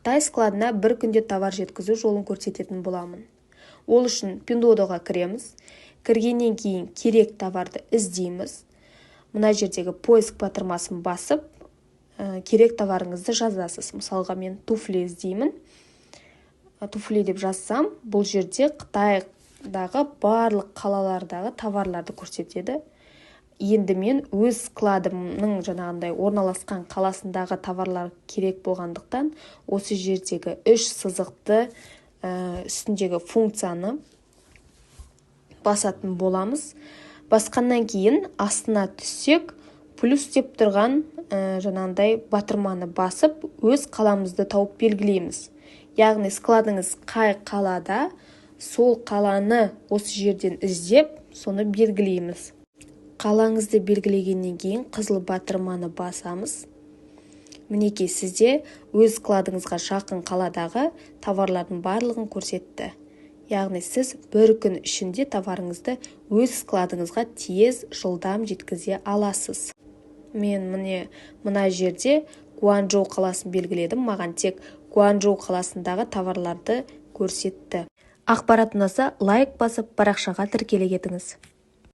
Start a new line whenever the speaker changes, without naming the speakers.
Қытай складына бір күнде товар жеткізу жолын көрсететін боламын. Ол үшін Pinduoduo'ға кіреміз. Кіргеннен кейін керек товарды іздейміз. Мына жердегі поиск батырмасын басып, керек товарыңызды жазасыз. Мысалға мен туфли іздеймін. Туфли деп жазсам, бұл жерде Қытайдағы барлық қалалардағы товарларды көрсетеді. Енді мен өз складымның жаңағындай орналасқан қаласындағы товарлар керек болғандықтан, осы жердегі 3 сызықты үстіндегі функцияны басатын боламыз. Басқаннан кейін астына түссек, плюс деп тұрған жаңағындай батырманы басып, өз қаламызды тауып белгілейміз. Яғни складыңыз қай қалада, сол қаланы осы жерден іздеп, соны белгілейміз. Қалаңызды белгілегеннен кейін қызыл батырманы басамыз. Мінекей сізде өз складыңызға жақын қаладағы товарлардың барлығын көрсетті. Яғни сіз бір күн ішінде товарыңызды өз складыңызға тез, жылдам жеткізе аласыз. Мен мына жерде Гуанчжоу қаласын белгіледім. Маған тек Гуанчжоу қаласындағы товарларды көрсетті. Ақпарат ұнаса, лайк басып, парақшаға тіркеле кетіңіз.